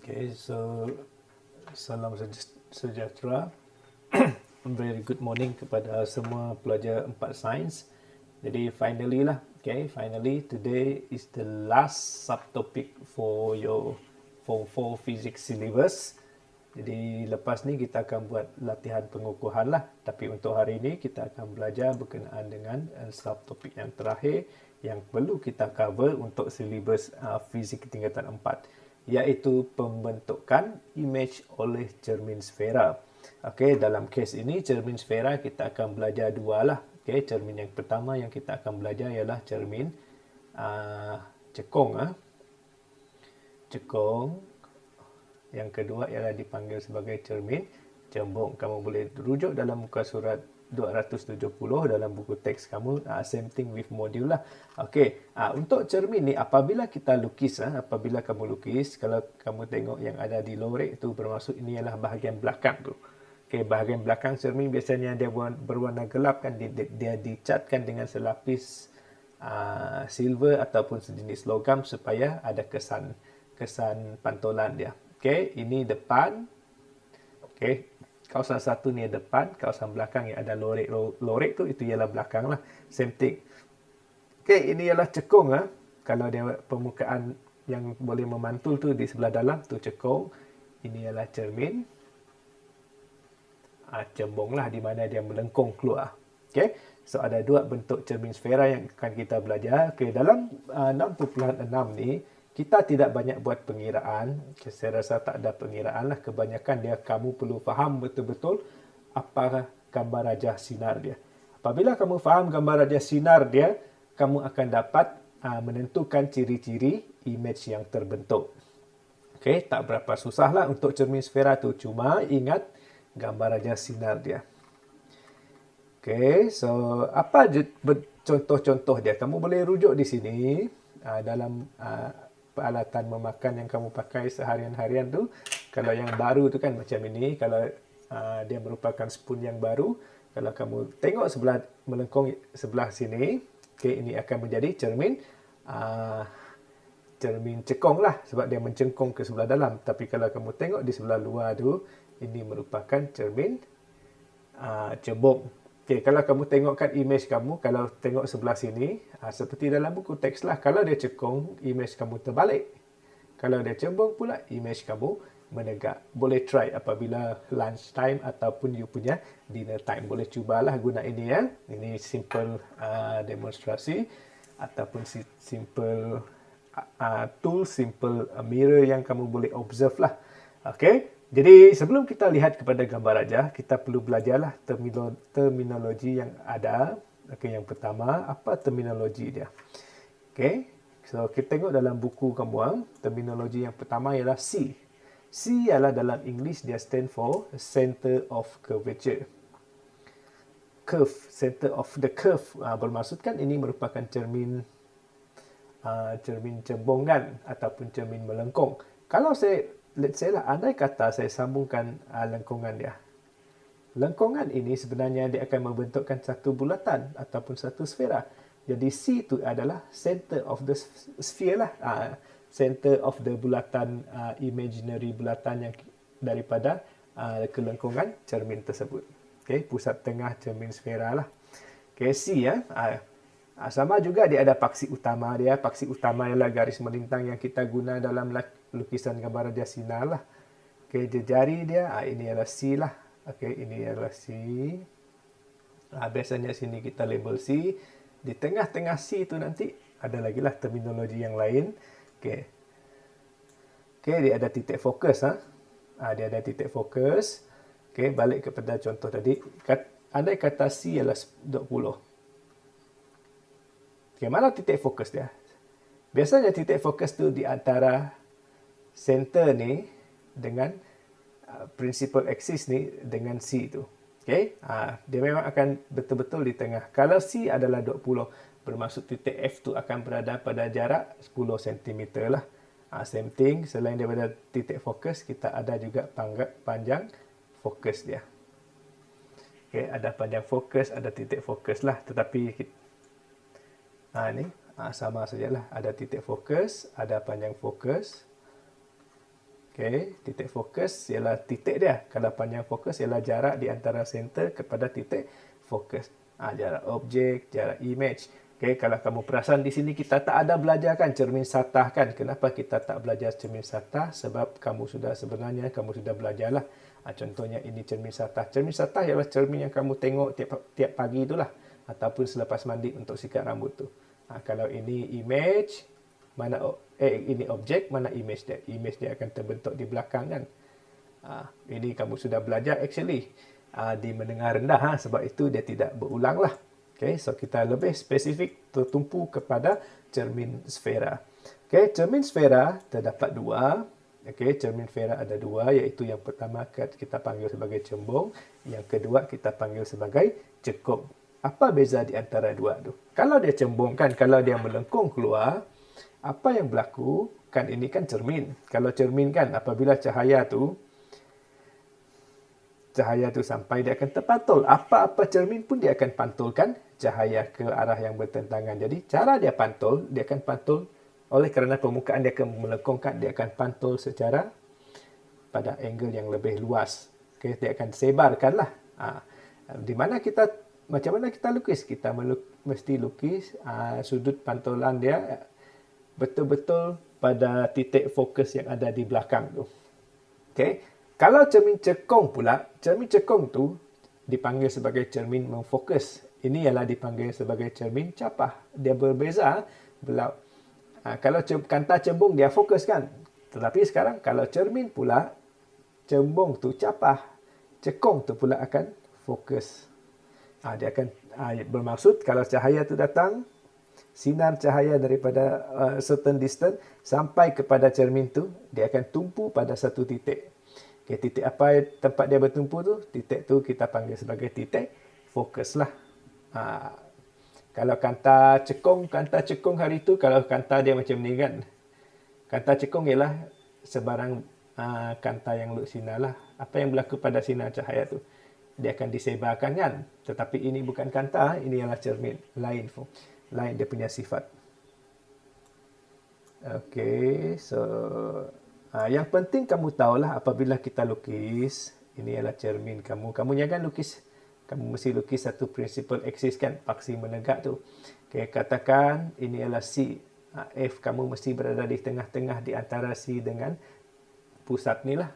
Okay, so salam sejahtera. Very good morning kepada semua pelajar 4 sains. Jadi finally lah, okay, finally today is the last subtopic for your Form 4 Physics syllabus. Jadi lepas ni kita akan buat latihan pengukuhan lah. Tapi untuk hari ini kita akan belajar berkenaan dengan subtopik yang terakhir yang perlu kita cover untuk syllabus fizik tingkatan 4, iaitu pembentukan imej oleh cermin sfera. Okey, dalam kes ini cermin sfera kita akan belajar dua lah. Okey, cermin yang pertama yang kita akan belajar ialah cermin cekung. Cekung. Yang kedua ialah dipanggil sebagai cermin cembung. Kamu boleh rujuk dalam muka surat 270 dalam buku teks kamu. Same thing with module lah. Okey, untuk cermin ni apabila kita lukis, apabila kamu lukis, kalau kamu tengok yang ada di lorek tu bermaksud ini adalah bahagian belakang tu. Okey, bahagian belakang cermin biasanya dia berwarna gelap kan, dia dicatkan dengan selapis silver ataupun sejenis logam supaya ada kesan pantulan dia. Okey, ini depan. Okey, kawasan satu ni depan, kawasan belakang yang ada lorek tu itu ialah belakang lah. Same thing. Okey, ini ialah cekung. Kalau dia permukaan yang boleh memantul tu di sebelah dalam tu cekung. Ini ialah cermin cembung lah, di mana dia melengkung keluar. Okey, so ada dua bentuk cermin sfera yang akan kita belajar. Okey, dalam 6.6 ni kita tidak banyak buat pengiraan. Saya rasa tak ada pengiraan lah. Kebanyakan dia kamu perlu faham betul-betul apa gambar rajah sinar dia. Apabila kamu faham gambar rajah sinar dia, kamu akan dapat menentukan ciri-ciri imej yang terbentuk. Okey, tak berapa susah lah untuk cermin sfera tu. Cuma ingat gambar rajah sinar dia. Okey, so apa contoh-contoh dia? Kamu boleh rujuk di sini dalam peralatan memakan yang kamu pakai seharian-harian tu. Kalau yang baru tu kan macam ini, kalau dia merupakan spoon yang baru, kalau kamu tengok sebelah melengkung sebelah sini, okay, ini akan menjadi cermin cermin cekung lah, sebab dia mencengkung ke sebelah dalam. Tapi kalau kamu tengok di sebelah luar tu, ini merupakan cermin cembung. Okay, kalau kamu tengokkan imej kamu, kalau tengok sebelah sini, seperti dalam buku teks lah, kalau dia cekung, imej kamu terbalik. Kalau dia cembung pula, imej kamu menegak. Boleh try apabila lunch time ataupun you punya dinner time. Boleh cubalah guna ini ya. Ini simple demonstrasi ataupun simple tool, simple mirror yang kamu boleh observe lah. Okay. Jadi sebelum kita lihat kepada gambar rajah, kita perlu belajarlah terminologi yang ada. Okey, yang pertama, apa terminologi dia? Okey, so kita tengok dalam buku kamu, terminologi yang pertama ialah C. C ialah dalam English dia stand for center of curvature. Curve, center of the curve. Bermaksudkan ini merupakan cermin cembung kan, ataupun cermin melengkung. Kalau let's say lah, andai kata saya sambungkan lengkungan dia. Lengkungan ini sebenarnya dia akan membentukkan satu bulatan ataupun satu sfera. Jadi C itu adalah center of the sphere lah. Center of the bulatan, imaginary bulatan yang daripada kelengkungan cermin tersebut. Okay, pusat tengah cermin sfera lah. Okay, C ya. Sama juga dia ada paksi utama dia. Paksi utama ialah garis melintang yang kita guna dalam lukisan gambar rajah sinar lah. Okey, jari dia, ini adalah C lah. Okey, ini adalah C. Biasanya sini kita label C. Di tengah-tengah C tu nanti ada lagi lah terminologi yang lain. Okey. Okey, dia ada titik fokus. Dia ada titik fokus. Okey, balik kepada contoh tadi. Andai kata C adalah 20. Okay, mana titik fokus dia? Biasanya titik fokus tu di antara center ni dengan principal axis ni dengan C tu. Okay? Dia memang akan betul-betul di tengah. Kalau C adalah 20, bermaksud titik F tu akan berada pada jarak 10 cm lah. Same thing, selain daripada titik fokus, kita ada juga panjang fokus dia. Okay, ada panjang fokus, ada titik fokus lah. Tetapi ni sama sajalah. Ada titik fokus, ada panjang fokus. Okey, titik fokus ialah titik dia. Kalau panjang fokus ialah jarak di antara center kepada titik fokus. Jarak objek, jarak image. Okey, kalau kamu perasan di sini kita tak ada belajar kan cermin satah kan. Kenapa kita tak belajar cermin satah? Sebab sebenarnya kamu sudah belajarlah. Contohnya ini cermin satah. Cermin satah ialah cermin yang kamu tengok tiap pagi itulah ataupun selepas mandi untuk sikat rambut tu. Kalau ini image, ini objek, mana image dia? Image dia akan terbentuk di belakang kan. Ini kamu sudah belajar actually di menengah rendah, sebab itu dia tidak berulang lah. Okay, so kita lebih spesifik tertumpu kepada cermin sfera. Okay, cermin sfera terdapat dua. Okay, cermin sfera ada dua, iaitu yang pertama kita panggil sebagai cembung, yang kedua kita panggil sebagai cekung. Apa beza di antara dua tu? Kalau dia cembung kan, kalau dia melengkung keluar, apa yang berlaku? Kan ini kan cermin. Kalau cermin kan, apabila cahaya tu sampai, dia akan terpantul. Apa-apa cermin pun dia akan pantulkan cahaya ke arah yang bertentangan. Jadi, cara dia pantul, dia akan pantul oleh kerana permukaan dia akan melengkungkan, dia akan pantul secara pada angle yang lebih luas. Okay, dia akan sebarkan lah. Macam mana kita lukis? Kita mesti lukis sudut pantulan dia betul-betul pada titik fokus yang ada di belakang tu. Okay. Kalau cermin cekung pula, cermin cekung tu dipanggil sebagai cermin memfokus. Ini ialah dipanggil sebagai cermin capah. Dia berbeza. Kalau kanta cembung dia fokus kan. Tetapi sekarang kalau cermin pula, cembung tu capah. Cekung tu pula akan fokus. Dia akan bermaksud kalau cahaya tu datang, sinar cahaya daripada certain distance sampai kepada cermin tu, dia akan tumpu pada satu titik. Okay, titik apa tempat dia bertumpu tu, titik tu kita panggil sebagai titik fokus lah. Kalau kanta cekung hari tu, kalau kanta dia macam ni kan. Kanta cekung ialah sebarang kanta yang luk sinar lah. Apa yang berlaku pada sinar cahaya tu? Dia akan disebarkan kan. Tetapi ini bukan kanta, ini ialah cermin. Lain dia punya sifat. Okay, so yang penting kamu tahulah apabila kita lukis, ini adalah cermin kamu. Kamu jangan lukis, kamu mesti lukis satu principal axis kan, paksi menegak tu. Okay, katakan ini adalah C. F kamu mesti berada di tengah-tengah di antara C dengan pusat ni lah.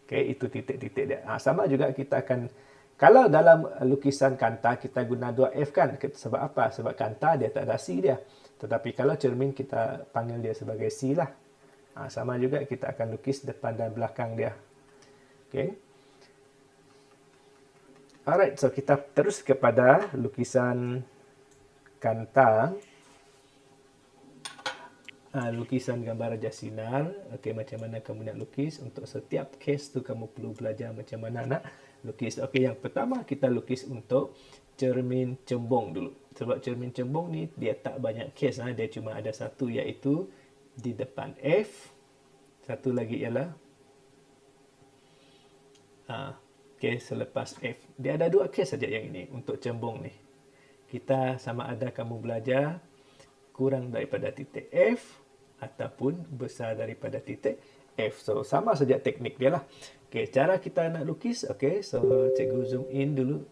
Okay, itu titik-titik dia. Sama juga kita akan, kalau dalam lukisan kanta kita guna 2F kan. Sebab apa? Sebab kanta dia tak ada C dia. Tetapi kalau cermin kita panggil dia sebagai C lah. Sama juga kita akan lukis depan dan belakang dia. Okay. Alright, so kita terus kepada lukisan kanta. Lukisan gambar raja sinar. Okay, macam mana kamu nak lukis? Untuk setiap case tu kamu perlu belajar macam mana nak lukis. Okay, yang pertama kita lukis untuk cermin cembung dulu. Sebab cermin cembung ni dia tak banyak case. Dia cuma ada satu, iaitu di depan F. Satu lagi ialah case selepas F. Dia ada dua case saja yang ini untuk cembung ni. Kita sama ada kamu belajar kurang daripada titik F ataupun besar daripada titik F. So sama saja teknik dia lah. Okay, cara kita nak lukis. Okay, so cikgu zoom in dulu.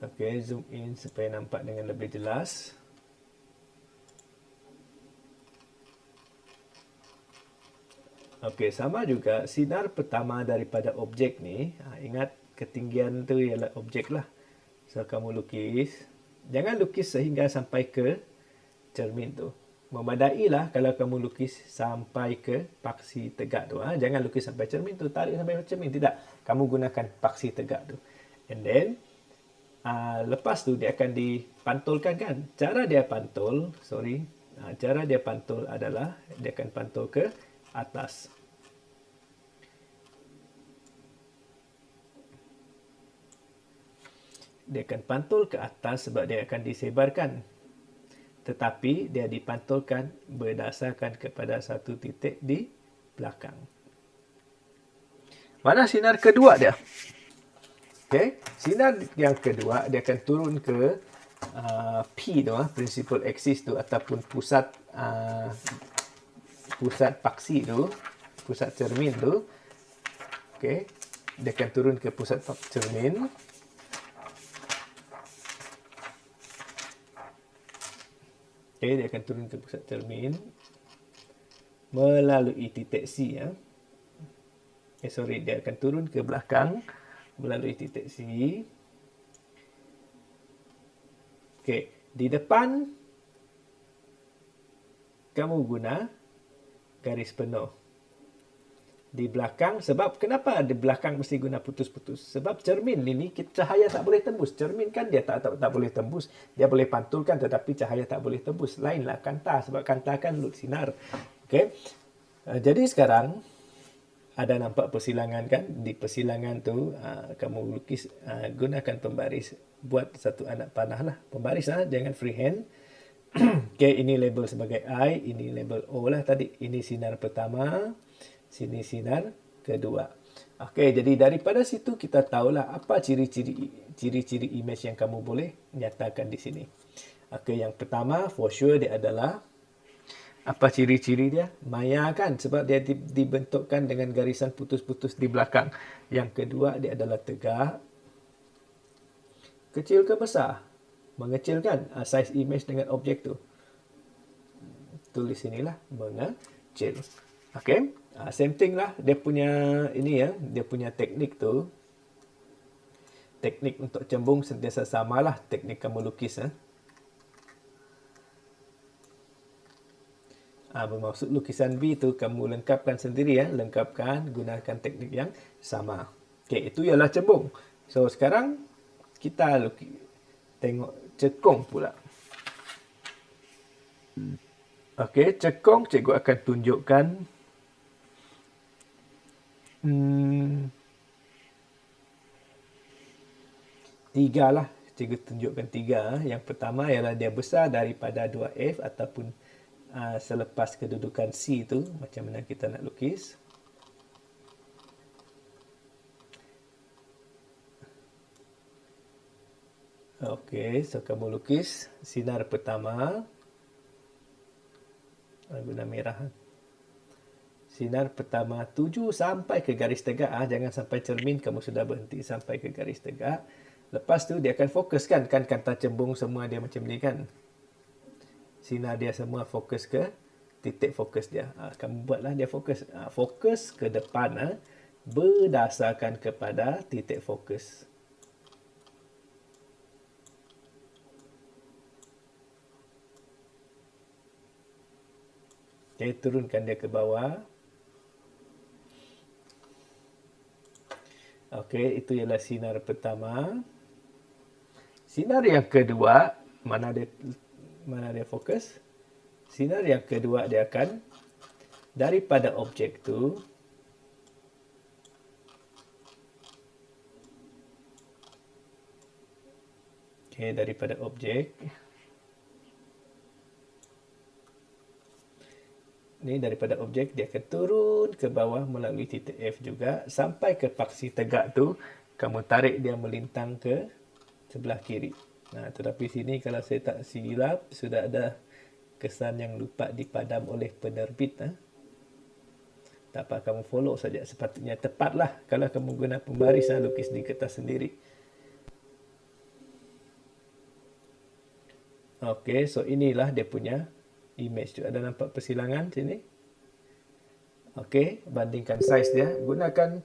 Okey, zoom in supaya nampak dengan lebih jelas. Okey, sama juga sinar pertama daripada objek ni. Ingat ketinggian tu ialah objek lah. So, kamu lukis. Jangan lukis sehingga sampai ke cermin tu. Memadailah kalau kamu lukis sampai ke paksi tegak tu. Jangan lukis sampai cermin tu. Tarik sampai cermin. Tidak. Kamu gunakan paksi tegak tu. And then, lepas tu dia akan dipantulkan kan. Cara dia pantul adalah dia akan pantul ke atas. Dia akan pantul ke atas sebab dia akan disebarkan. Tetapi dia dipantulkan berdasarkan kepada satu titik di belakang. Mana sinar kedua dia? Okay. Sinar yang kedua dia akan turun ke P tu, principal axis tu, ataupun pusat paksi tu, pusat cermin tu. Okey, dia akan turun ke pusat cermin. Okey, dia akan turun ke pusat cermin melalui titik C, ya. Dia akan turun ke belakang melalui titik C. Okey, di depan kamu guna garis penuh. Di belakang, sebab kenapa di belakang mesti guna putus-putus? Sebab cermin ini cahaya tak boleh tembus. Cermin kan dia tak boleh tembus. Dia boleh pantulkan tetapi cahaya tak boleh tembus. Lainlah kanta, sebab kanta kan sinar. Okey. Jadi sekarang ada nampak persilangan kan? Di persilangan tu kamu lukis, gunakan pembaris. Buat satu anak panah lah. Pembaris lah, jangan freehand. Okey, ini label sebagai I, ini label O lah tadi. Ini sinar pertama, sini sinar kedua. Okey, jadi daripada situ kita tahulah apa ciri-ciri image yang kamu boleh nyatakan di sini. Okey, yang pertama for sure dia adalah apa ciri-ciri dia? Maya kan, sebab dia dibentukkan dengan garisan putus-putus di belakang. Yang kedua dia adalah tegak. Kecil ke besar? Mengecil kan? Size image dengan objek tu. Tulis sinilah mengecil. Okey. Same thing lah. Dia punya ini ya, dia punya teknik tu. Teknik untuk cembung sentiasa samalah teknik kamu lukis. Bermaksud lukisan B tu kamu lengkapkan sendiri ya. Lengkapkan, gunakan teknik yang sama. Okey, itu ialah cembung. So sekarang kita tengok cekung pula. Okey, cekung cikgu akan tunjukkan tiga lah. Cikgu tunjukkan tiga. Yang pertama ialah dia besar daripada 2F ataupun selepas kedudukan C tu. Macam mana kita nak lukis. Okey, so kamu lukis sinar pertama. Guna merah. Sinar pertama tuju sampai ke garis tegak. Jangan sampai cermin, kamu sudah berhenti sampai ke garis tegak. Lepas tu dia akan fokuskan. Kan kanta cembung semua dia macam ni kan. Sinar dia semua fokus ke titik fokus dia. Kamu buatlah dia fokus. Fokus ke depan berdasarkan kepada titik fokus. Okay, turunkan dia ke bawah. Okey, itu ialah sinar pertama. Sinar yang kedua, mana dia fokus? Sinar yang kedua dia akan daripada objek tu daripada objek ni, daripada objek dia akan turun ke bawah melalui titik F juga sampai ke paksi tegak tu. Kamu tarik dia melintang ke sebelah kiri. Tetapi sini kalau saya tak silap sudah ada kesan yang lupa dipadam oleh penerbit. Tak apa, kamu follow saja. Sepatutnya tepatlah kalau kamu guna pembaris lukis di kertas sendiri. Okey, so inilah dia punya image tu. Ada nampak persilangan sini? Okey, bandingkan size dia. Gunakan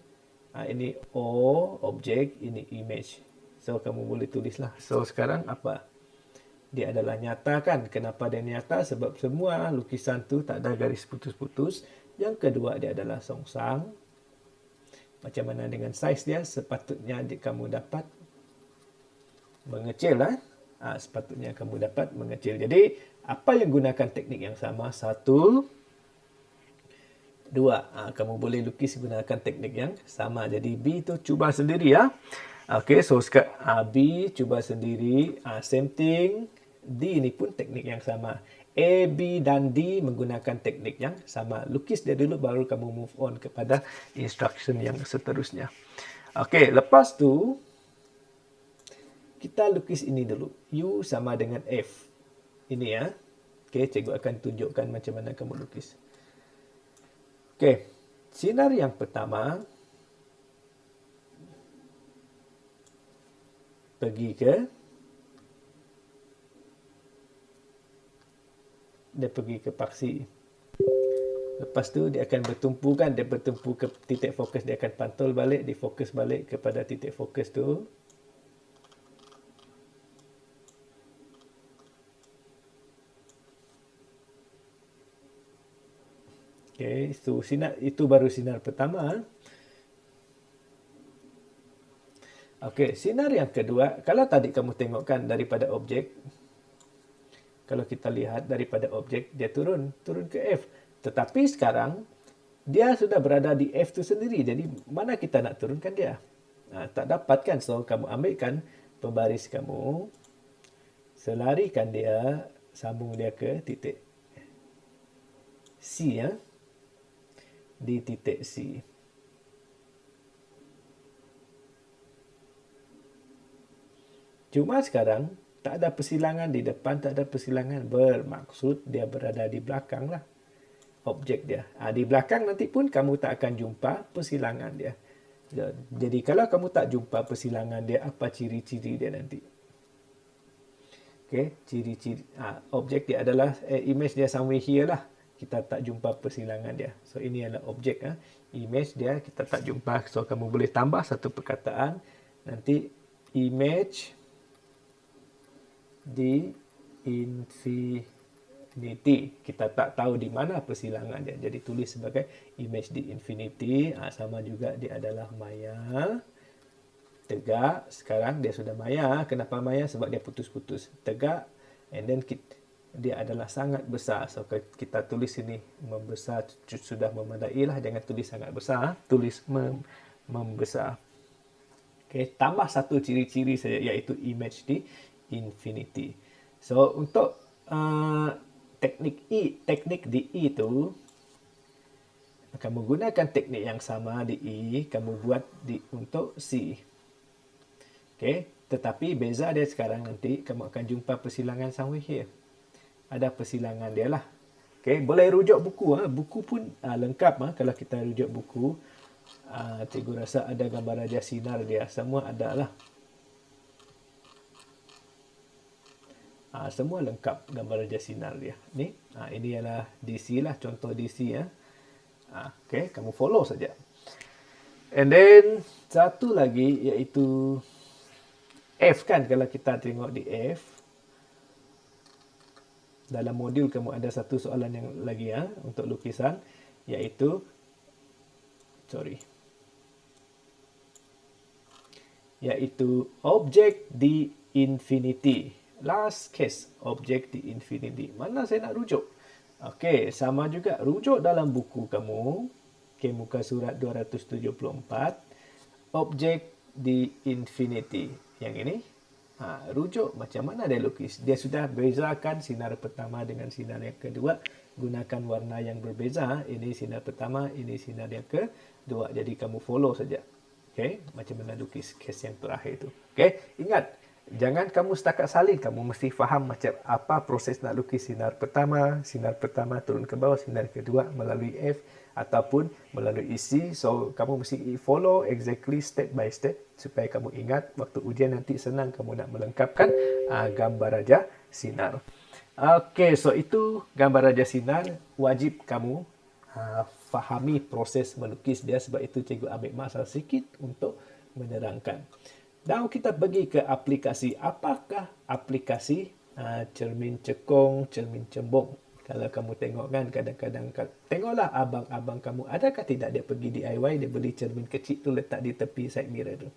ini O, objek, ini image. So, kamu boleh tulislah. So, sekarang apa? Dia adalah nyata kan? Kenapa dia nyata? Sebab semua lukisan tu tak ada garis putus-putus. Yang kedua, dia adalah songsang. Macam mana dengan size dia? Sepatutnya kamu dapat mengecil. Sepatutnya kamu dapat mengecil. Jadi, apa yang gunakan teknik yang sama? 1, 2. Kamu boleh lukis gunakan teknik yang sama. Jadi, B tu cuba sendiri ya. Okey, so B cuba sendiri. Same thing. D ni pun teknik yang sama. A, B dan D menggunakan teknik yang sama. Lukis dia dulu baru kamu move on kepada instruction yang seterusnya. Okey, lepas tu Kita lukis ini dulu. U sama dengan F. Ini ya. Okey, cikgu akan tunjukkan macam mana kamu lukis. Okey, sinar yang pertama pergi ke paksi. Lepas tu dia akan bertumpu kan, dia bertumpu ke titik fokus, dia akan pantul balik, dia fokus balik kepada titik fokus tu. Okey, so itu baru sinar pertama. Okey, sinar yang kedua, kalau tadi kamu tengokkan daripada objek, kalau kita lihat daripada objek, dia turun ke F. Tetapi sekarang, dia sudah berada di F tu sendiri. Jadi, mana kita nak turunkan dia? Tak dapat kan? So, kamu ambilkan pembaris kamu, selarikan dia, sambung dia ke titik C ya. Di titik C. Cuma sekarang, tak ada persilangan di depan, tak ada persilangan. Bermaksud dia berada di belakang lah. Objek dia. Di belakang nanti pun kamu tak akan jumpa persilangan dia. Jadi kalau kamu tak jumpa persilangan dia, apa ciri-ciri dia nanti? Okay, ciri-ciri. Objek dia adalah, image dia somewhere here lah. Kita tak jumpa persilangan dia. So ini adalah objek. Image dia kita tak jumpa. So kamu boleh tambah satu perkataan. Nanti image di infinity. Kita tak tahu di mana persilangan dia. Jadi tulis sebagai image di infinity. Sama juga dia adalah maya. Tegak. Sekarang dia sudah maya. Kenapa maya? Sebab dia putus-putus. Tegak. And then dia adalah sangat besar. So kita tulis ini membesar sudah memadai lah. Jangan tulis sangat besar. Tulis membesar. Okay. Tambah satu ciri-ciri saja, iaitu image di infinity. So untuk teknik di E itu, kamu gunakan teknik yang sama di E, kamu buat untuk C. Okay. Tetapi beza dia sekarang nanti kamu akan jumpa persilangan somewhere here. Ada persilangan dia lah. Okay. Boleh rujuk buku. Buku pun lengkap. Kalau kita rujuk buku, cikgu rasa ada gambar raja sinar dia. Semua ada lah. Semua lengkap gambar raja sinar dia. Ini adalah DC lah. Contoh DC ya. Okay. Kamu follow saja. And then satu lagi iaitu F kan. Kalau kita tengok di F, dalam modul kamu ada satu soalan yang lagi untuk lukisan, iaitu objek di infinity. Last case, objek di infinity. Mana saya nak rujuk? Okey, sama juga rujuk dalam buku kamu. Okey, muka surat 274. Objek di infinity. Yang ini. Rujuk macam mana dia lukis. Dia sudah bezakan sinar pertama dengan sinar yang kedua. Gunakan warna yang berbeza. Ini sinar pertama, ini sinar yang kedua. Jadi kamu follow saja. Okay? Macam mana lukis case yang terakhir itu. Okay? Ingat, jangan kamu setakat salin. Kamu mesti faham macam apa proses nak lukis sinar pertama turun ke bawah, sinar kedua melalui F ataupun melalui C. So, kamu mesti follow exactly step by step supaya kamu ingat waktu ujian nanti senang kamu nak melengkapkan gambar raja sinar. Okey, so itu gambar raja sinar. Wajib kamu fahami proses melukis dia. Sebab itu cikgu ambil masa sikit untuk menerangkan. Dan kita pergi ke aplikasi. Apakah aplikasi cermin cekung, cermin cembung? Kalau kamu tengok kan, kadang-kadang tengoklah abang-abang kamu, adakah tidak dia pergi DIY, dia beli cermin kecil tu letak di tepi side mirror tu.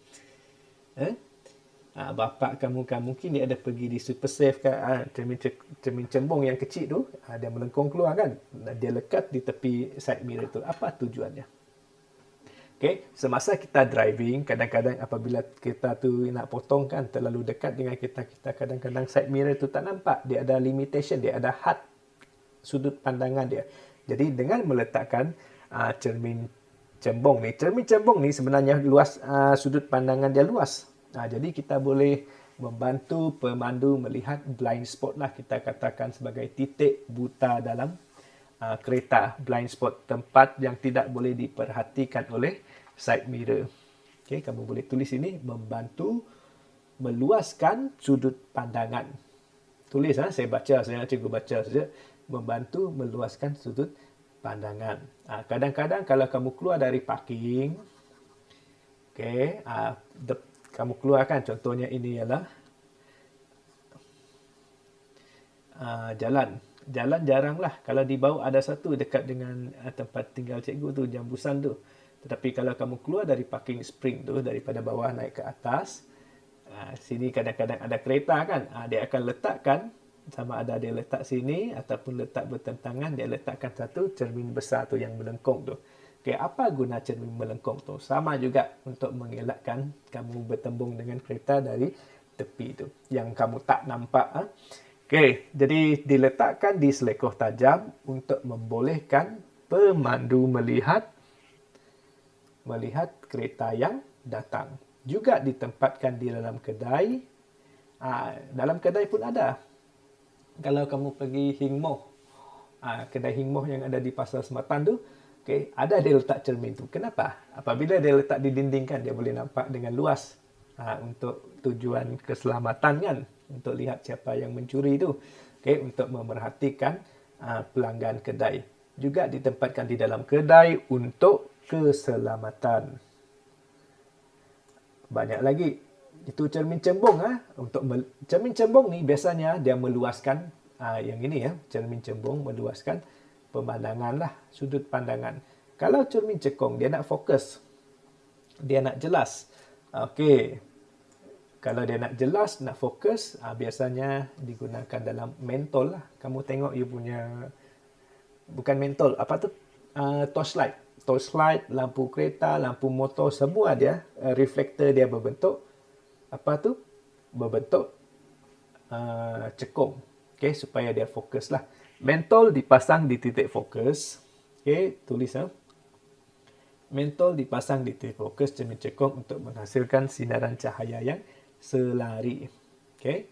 Bapak kamu kan mungkin dia ada pergi di Super Safe kan, cermin cembung yang kecil tu, dia melengkung keluar kan, dia lekat di tepi side mirror tu. Apa tujuannya? Okay, semasa kita driving, kadang-kadang apabila kita tu nak potong kan, terlalu dekat dengan kita kadang-kadang side mirror tu tak nampak. Dia ada limitation, dia ada had sudut pandangan dia. Jadi dengan meletakkan cermin cembung ni sebenarnya luas, sudut pandangan dia luas. Jadi kita boleh membantu pemandu melihat blind spot lah, kita katakan sebagai titik buta dalam kereta. Blind spot, tempat yang tidak boleh diperhatikan oleh side mirror. Okay, kamu boleh tulis ini, membantu meluaskan sudut pandangan. Tulis, saya baca, saya cikgu baca saja. Membantu meluaskan sudut pandangan. Kadang-kadang kalau kamu keluar dari parking, okay, kamu keluarkan, contohnya ini ialah jalan. Jalan jaranglah. Kalau di bawah ada satu dekat dengan tempat tinggal cikgu tu, jambusan tu. Tetapi kalau kamu keluar dari parking spring tu, daripada bawah naik ke atas, sini kadang-kadang ada kereta kan, dia akan letakkan, sama ada dia letak sini ataupun letak bertentangan, dia letakkan satu cermin besar tu yang melengkung tu. Okay, apa guna cermin melengkung tu? Sama juga untuk mengelakkan kamu bertembung dengan kereta dari tepi tu yang kamu tak nampak. Okay, jadi diletakkan di selekoh tajam untuk membolehkan pemandu melihat kereta yang datang. Juga ditempatkan di dalam kedai. Dalam kedai pun ada. Kalau kamu pergi Hingmoh, kedai Hingmoh yang ada di Pasar Sematan tu, okay, ada dia letak cermin tu. Kenapa? Apabila dia letak di dinding kan, dia boleh nampak dengan luas. Untuk tujuan keselamatan kan, untuk lihat siapa yang mencuri tu. Okay, untuk memerhatikan pelanggan kedai. Juga ditempatkan di dalam kedai untuk keselamatan. Banyak lagi. Itu cermin cembung. Untuk cermin cembung ni biasanya dia meluaskan, yang ini cermin cembung meluaskan pemandangan lah, sudut pandangan. Kalau cermin cekung, dia nak fokus. Dia nak jelas. Okey. Kalau dia nak jelas, nak fokus, biasanya digunakan dalam mentol lah. Kamu tengok you punya, bukan mentol, apa tu? Torchlight. Torchlight, lampu kereta, lampu motor, semua dia, reflektor dia berbentuk, apa tu? Berbentuk cekung. Okay, supaya dia fokus lah. Mentol dipasang di titik fokus. Okay, tulis mentol dipasang di titik fokus cermin cekung untuk menghasilkan sinaran cahaya yang selari. Okay,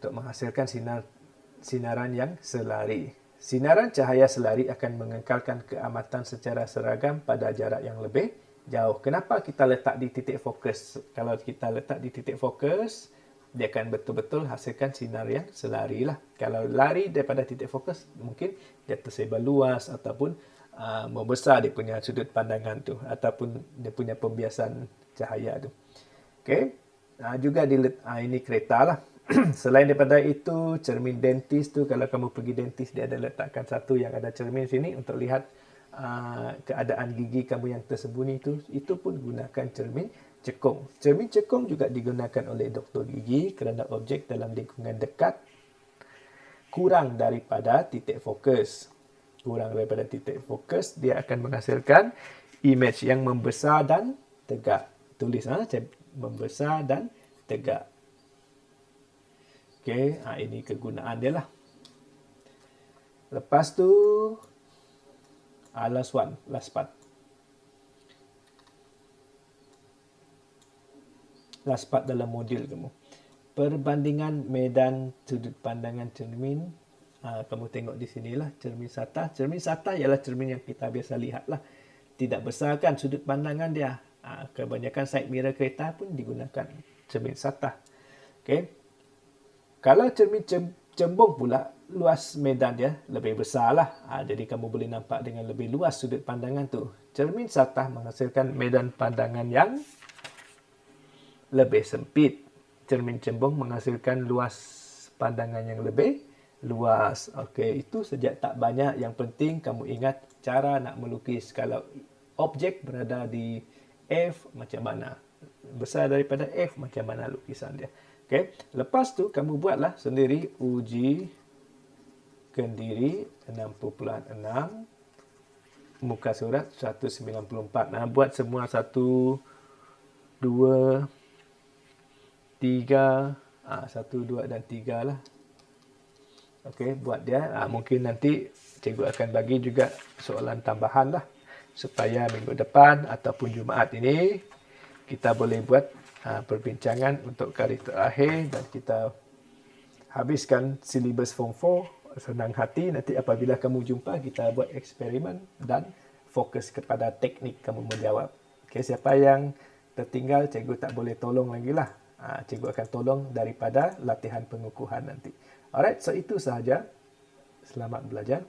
untuk menghasilkan sinaran yang selari. Sinaran cahaya selari akan mengekalkan keamatan secara seragam pada jarak yang lebih jauh. Kenapa kita letak di titik fokus? Kalau kita letak di titik fokus, dia akan betul-betul hasilkan sinar yang selari lah. Kalau lari daripada titik fokus, mungkin dia tersebar luas ataupun membesar dia punya sudut pandangan tu, ataupun dia punya pembiasan cahaya tu. Okay. Juga ini kereta lah. Selain daripada itu, cermin dentis tu, kalau kamu pergi dentis, dia ada letakkan satu yang ada cermin sini untuk lihat keadaan gigi kamu yang tersembunyi tu. Itu pun gunakan cermin cekung. Cermin cekung juga digunakan oleh doktor gigi kerana objek dalam lingkungan dekat kurang daripada titik fokus. Kurang daripada titik fokus, dia akan menghasilkan image yang membesar dan tegak. Tulis, membesar dan tegak. Okay, ini kegunaan dia lah. Lepas tu, last part. Last part dalam modul kamu. Perbandingan medan sudut pandangan cermin. Kamu tengok di sinilah cermin satah. Cermin satah ialah cermin yang kita biasa lihat lah. Tidak besarkan sudut pandangan dia. Kebanyakan side mirror kereta pun digunakan cermin satah. Okay. Kalau cermin cembung pula, luas medan dia lebih besar lah. Jadi kamu boleh nampak dengan lebih luas sudut pandangan tu. Cermin satah menghasilkan medan pandangan yang lebih sempit. Cermin cembung menghasilkan luas pandangan yang lebih luas. Okey, itu saja tak banyak. Yang penting kamu ingat cara nak melukis. Kalau objek berada di F, macam mana? Besar daripada F, macam mana lukisan dia? Okay. Lepas tu, kamu buatlah sendiri uji kendiri 6.6, muka surat 194. Buat semua 1, 2, 3, 1, 2 dan 3 lah. Okay, buat dia. Mungkin nanti cikgu akan bagi juga soalan tambahan lah. Supaya minggu depan ataupun Jumaat ini, kita boleh buat perbincangan untuk kali terakhir dan kita habiskan silibus Form 4. Senang hati nanti apabila kamu jumpa, kita buat eksperimen dan fokus kepada teknik kamu menjawab. Okay, siapa yang tertinggal, cikgu tak boleh tolong lagi lah. Cikgu akan tolong daripada latihan pengukuhan nanti. Alright, so itu sahaja. Selamat belajar.